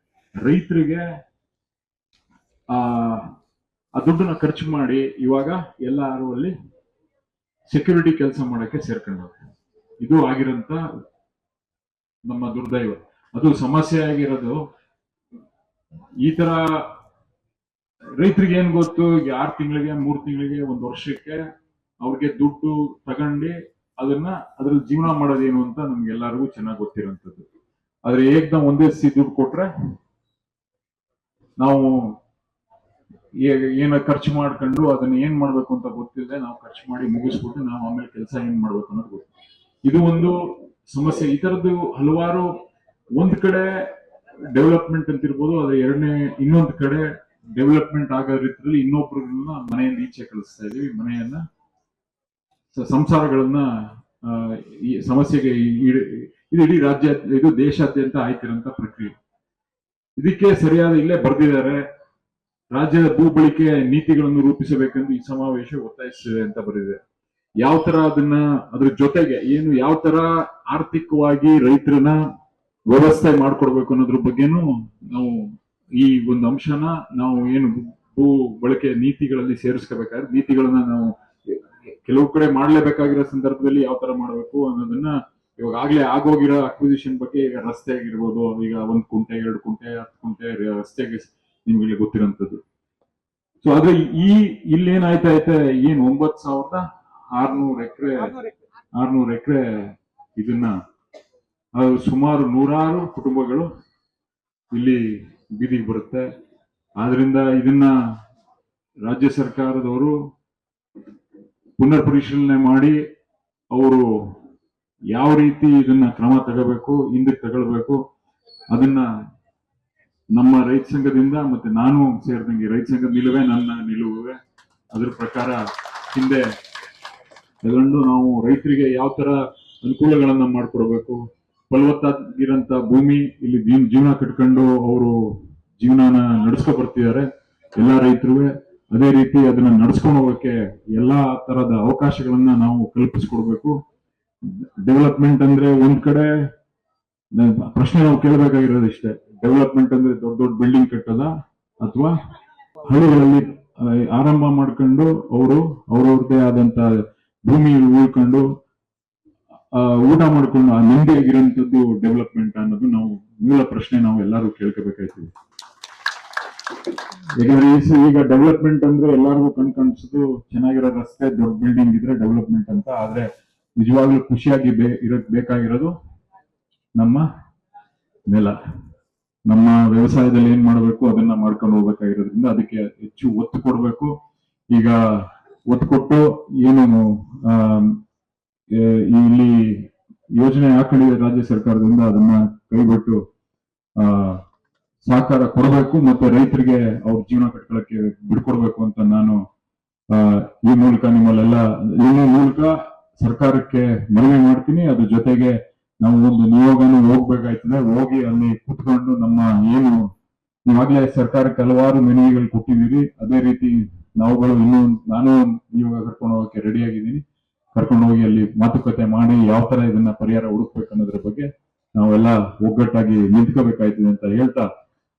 [SPEAKER 5] ರೈತರಿಗೆ ಆ ದುಡ್ಡನ್ನ ಖರ್ಚು ಮಾಡಿ ಇವಾಗ ಎಲ್ಲಾರು ಅಲ್ಲಿ ಸೆಕ್ಯೂರಿಟಿ ಕೆಲಸ ಮಾಡಕ್ಕೆ ಸೇರ್ಕೊಂಡವ್ರೆ. ಇದು ಆಗಿರೋಂತ ನಮ್ಮ ದುರ್ದೈವ. ಅದು ಸಮಸ್ಯೆ ಆಗಿರೋದು. ಈ ತರ ರೈತರಿಗೆ ಏನ್ ಗೊತ್ತು, 6 ತಿಂಗಳಿಗೆ 3 ತಿಂಗಳಿಗೆ 1 ವರ್ಷಕ್ಕೆ ಅವ್ರಿಗೆ ದುಡ್ಡು ತಗೊಂಡು ಅದ್ರಲ್ಲಿ ಜೀವನ ಮಾಡೋದೇನು ಅಂತ ನಮ್ಗೆಲ್ಲರಿಗೂ ಚೆನ್ನಾಗಿ ಗೊತ್ತಿರೋಂಥದ್ದು. ಆದ್ರೆ ಏಕ್ದಮ್ ಒಂದೇ ದುಡ್ಡು ಕೊಟ್ರೆ ನಾವು ಏನ ಖರ್ಚು ಮಾಡ್ಕೊಂಡು ಅದನ್ನ ಏನ್ ಮಾಡ್ಬೇಕು ಅಂತ ಗೊತ್ತಿಲ್ಲದೆ ನಾವು ಖರ್ಚು ಮಾಡಿ ಮುಗಿಸ್ಬಿಟ್ಟು ನಾವು ಆಮೇಲೆ ಕೆಲಸ ಏನ್ ಮಾಡ್ಬೇಕು ಅನ್ನೋದು ಗೊತ್ತು. ಇದು ಒಂದು ಸಮಸ್ಯೆ. ಈ ತರದ್ದು ಹಲವಾರು, ಒಂದ್ ಕಡೆ ಡೆವಲಪ್ಮೆಂಟ್ ಅಂತ ಇರ್ಬೋದು, ಆದ್ರೆ ಇನ್ನೊಂದ್ ಕಡೆ ಡೆವಲಪ್ಮೆಂಟ್ ಆಗೋ ರೀತಿಯಲ್ಲಿ ಇನ್ನೊಬ್ರನ್ನ ಮನೆಯಿಂದ ಈಚೆ ಕಳಿಸ್ತಾ ಇದೀವಿ. ಮನೆಯನ್ನ, ಸಂಸಾರಗಳನ್ನ ಈ ಸಮಸ್ಯೆಗೆ ಇದು ಇಡೀ ರಾಜ್ಯ, ಇದು ದೇಶಾದ್ಯಂತ ಆಯ್ತಿರೋಂತ ಪ್ರಕ್ರಿಯೆ. ಇದಕ್ಕೆ ಸರಿಯಾದ ಇಲ್ಲೇ ಬರ್ದಿದ್ದಾರೆ, ರಾಜ್ಯದ ಭೂ ಬಳಕೆ ನೀತಿಗಳನ್ನು ರೂಪಿಸಬೇಕೆಂದು ಈ ಸಮಾವೇಶ ಒತ್ತಾಯಿಸಿದೆ ಅಂತ ಬರೆದಿದೆ. ಯಾವ ತರ ಅದ್ರ ಜೊತೆಗೆ ಏನು ಯಾವ ತರ ಆರ್ಥಿಕವಾಗಿ ರೈತರನ್ನ ವ್ಯವಸ್ಥೆ ಮಾಡ್ಕೊಡ್ಬೇಕು ಅನ್ನೋದ್ರ ಬಗ್ಗೆನೂ ನಾವು ಈ ಒಂದು ಅಂಶನ ನಾವು ಏನು ಭೂ ಬಳಕೆ ನೀತಿಗಳಲ್ಲಿ ಸೇರಿಸ್ಕೋಬೇಕಾದ್ರೆ, ನೀತಿಗಳನ್ನ ನಾವು ಕೆಲವು ಕಡೆ ಮಾಡ್ಲೇಬೇಕಾಗಿರೋ ಸಂದರ್ಭದಲ್ಲಿ ಯಾವ ತರ ಮಾಡ್ಬೇಕು ಅನ್ನೋದನ್ನ, ಇವಾಗ ಆಗ್ಲೇ ಆಗೋಗಿರೋ ಅಕ್ವಿಸಿಷನ್ ಬಗ್ಗೆ, ಈಗ ರಸ್ತೆ ಆಗಿರ್ಬೋದು, ಈಗ 1 ಕುಂಟೆ 2 ಕುಂಟೆ 10 ಕುಂಟೆ ರಸ್ತೆಗೆ ನಿಮ್ಗೆ ಗೊತ್ತಿರೋಂಥದ್ದು. ಸೊ ಆದ್ರೆ ಇಲ್ಲಿ ಏನಾಯ್ತಾ ಏನು 9,600 ಎಕರೆ ಇದನ್ನ, ಅದು ಸುಮಾರು 100 ಕುಟುಂಬಗಳು ಇಲ್ಲಿ ಬೀದಿಗೆ ಬರುತ್ತೆ. ಆದ್ರಿಂದ ಇದನ್ನ ರಾಜ್ಯ ಸರ್ಕಾರದವರು ಪುನರ್ ಪರಿಶೀಲನೆ ಮಾಡಿ ಅವರು ಯಾವ ರೀತಿ ಇದನ್ನ ಕ್ರಮ ತಗೋಬೇಕು, ಹಿಂದಕ್ಕೆ ತಗೊಳ್ಬೇಕು, ಅದನ್ನ ನಮ್ಮ ರೈತ ಸಂಘದಿಂದ ಮತ್ತೆ ನಾನು ಸೇರಿದಂಗೆ ರೈತ ಸಂಘದ ನಿಲುವೇ ನನ್ನ ನಿಲುವೆ. ಅದ್ರ ಪ್ರಕಾರ ಹಿಂದೆ ತಗೊಂಡು ನಾವು ರೈತರಿಗೆ ಯಾವ ತರ ಅನುಕೂಲಗಳನ್ನ ಮಾಡ್ಕೊಡ್ಬೇಕು, ಫಲವತ್ತಾಗಿರಂತ ಭೂಮಿ ಇಲ್ಲಿ ಜೀವನ ಕಟ್ಕೊಂಡು ಅವರು ಜೀವನನ ನಡೆಸ್ಕೊ ಬರ್ತಿದ್ದಾರೆ ಎಲ್ಲಾ ರೈತರು. ಅದೇ ರೀತಿ ಅದನ್ನ ನಡ್ಸ್ಕೊಂಡು ಹೋಗಕ್ಕೆ ಎಲ್ಲಾ ತರದ ಅವಕಾಶಗಳನ್ನ ನಾವು ಕಲ್ಪಿಸ್ಕೊಡ್ಬೇಕು. ಡೆವಲಪ್ಮೆಂಟ್ ಅಂದ್ರೆ ಒಂದ್ ಕಡೆ ಪ್ರಶ್ನೆ ನಾವು ಕೇಳಬೇಕಾಗಿರೋದು ಇಷ್ಟೇ, ಡೆವಲಪ್ಮೆಂಟ್ ಅಂದ್ರೆ ದೊಡ್ಡ ದೊಡ್ಡ ಬಿಲ್ಡಿಂಗ್ ಕಟ್ಟೋದ ಅಥವಾ ಹಳ್ಳಿಗಳಲ್ಲಿ ಆರಂಭ ಮಾಡ್ಕೊಂಡು ಅವ್ರವ್ರದೇ ಆದಂತ ಭೂಮಿ ಉಳ್ಕೊಂಡು ಊಟ ಮಾಡ್ಕೊಂಡು ಆ ನೆಮ್ಮದಿಯಾಗಿರೋಂಥದ್ದು ಡೆವಲಪ್ಮೆಂಟ್ ಅನ್ನೋದು ನಾವು ಮೂಲ ಪ್ರಶ್ನೆ ನಾವು ಎಲ್ಲರೂ ಕೇಳ್ಕೋಬೇಕಾಯ್ತದೆ. ಯಾಕಂದ್ರೆ ಈಗ ಡೆವಲಪ್ಮೆಂಟ್ ಅಂದ್ರೆ ಎಲ್ಲರಿಗೂ ಕಾಣಿಸೋದು ಚೆನ್ನಾಗಿರೋ ರಸ್ತೆ, ದೊಡ್ಡ ಬಿಲ್ಡಿಂಗ್ ಇದ್ರೆ ಡೆವಲಪ್ಮೆಂಟ್ ಅಂತ. ಆದ್ರೆ ನಿಜವಾಗ್ಲೂ ಖುಷಿಯಾಗಿ ಬೇಕಾಗಿರೋದು ನಮ್ಮ ನೆಲ, ನಮ್ಮ ವ್ಯವಸಾಯದಲ್ಲಿ ಏನ್ ಮಾಡ್ಬೇಕು ಅದನ್ನ ಮಾಡ್ಕೊಂಡು ಹೋಗ್ಬೇಕಾಗಿರೋದ್ರಿಂದ ಅದಕ್ಕೆ ಹೆಚ್ಚು ಒತ್ತು ಕೊಡ್ಬೇಕು. ಈಗ ಒತ್ತು ಕೊಟ್ಟು ಏನು ಇಲ್ಲಿ ಯೋಜನೆ ಹಾಕೊಂಡಿದೆ ರಾಜ್ಯ ಸರ್ಕಾರದಿಂದ, ಅದನ್ನ ಕೈಬಿಟ್ಟು ಸಹಕಾರ ಕೊಡಬೇಕು ಮತ್ತೆ ರೈತರಿಗೆ ಅವ್ರ ಜೀವನ ಕಟ್ಕೊಳ್ಳಕ್ಕೆ ಬಿಡ್ಕೊಡ್ಬೇಕು ಅಂತ ನಾನು ಈ ಮೂಲಕ ಸರ್ಕಾರಕ್ಕೆ ಮನವಿ ಮಾಡ್ತೀನಿ. ಅದ್ರ ಜೊತೆಗೆ ನಾವು ಒಂದು ನಿಯೋಗನೂ ಹೋಗ್ಬೇಕಾಯ್ತದೆ. ಹೋಗಿ ಅಲ್ಲಿ ಕುತ್ಕೊಂಡು ನಮ್ಮ ಏನು ಇವಾಗಲೇ ಸರ್ಕಾರಕ್ಕೆ ಹಲವಾರು ಮನವಿಗಳು ಕೊಟ್ಟಿದ್ದೀರಿ, ಅದೇ ರೀತಿ ನಾವುಗಳು ನಾನು ನಿಯೋಗ ಕರ್ಕೊಂಡು ಹೋಗಕ್ಕೆ ರೆಡಿ ಆಗಿದ್ದೀನಿ. ಕರ್ಕೊಂಡು ಹೋಗಿ ಅಲ್ಲಿ ಮಾತುಕತೆ ಮಾಡಿ ಯಾವ ತರ ಇದನ್ನ ಪರಿಹಾರ ಹುಡುಕ್ಬೇಕು ಅನ್ನೋದ್ರ ಬಗ್ಗೆ ನಾವೆಲ್ಲ ಒಗ್ಗಟ್ಟಾಗಿ ನಿಂತ್ಕೋಬೇಕಾಯ್ತದೆ ಅಂತ ಹೇಳ್ತಾ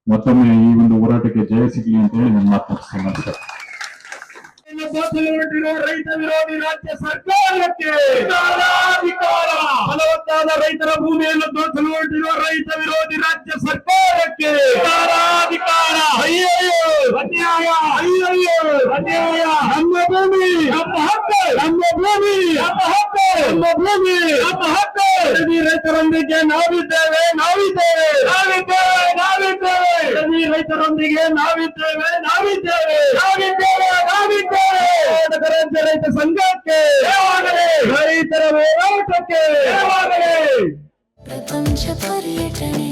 [SPEAKER 5] ಮತ್ತೊಮ್ಮೆ ಈ ಒಂದು ಹೋರಾಟಕ್ಕೆ ಜಯ ಸಿಗ್ಲಿ ಅಂತ ಹೇಳಿ ನನ್ನ ಮಾತು ಮುಗಿಸ್ತೇನೆ. ನಮಸ್ಕಾರ.
[SPEAKER 3] ರೈತ ವಿರೋಧಿ ರಾಜ್ಯ ಸರ್ಕಾರಕ್ಕೆ ಫಲವತ್ತಾದ ರೈತರ ಭೂಮಿಯನ್ನು ದೋಚಲು ಹೊರಟಿರುವ ರೈತ ವಿರೋಧಿ ರಾಜ್ಯ ಸರ್ಕಾರಕ್ಕೆ ಅನ್ಯಾಯ, ಅನ್ಯಾಯ. ನಮ್ಮ ಭೂಮಿ ನಮ್ಮ ಹಕ್ಕು, ನಮ್ಮ ಭೂಮಿ ನಮ್ಮ ಹಕ್ಕು, ನಮ್ಮ ಭೂಮಿ ನಮ್ಮ ಹಕ್ಕು. ರೈತರೊಂದಿಗೆ ನಾವಿದ್ದೇವೆ, ನಾವಿದ್ದೇವೆ, ನಾವಿದ್ದೇವೆ, ನಾವಿದ್ದೇವೆ. ರೈತರೊಂದಿಗೆ ನಾವಿದ್ದೇವೆ, ನಾವಿದ್ದೇವೆ, ನಾವಿದ್ದೇವೆ, ನಾವಿದ್ದೇವೆ. ರಾಜ್ಯ ರೈತ ಸಂಘಕ್ಕೆ ರೈತರ ಹೋರಾಟಕ್ಕೆ
[SPEAKER 1] ಪ್ರಪಂಚ ಪರ್ಯಟನೆ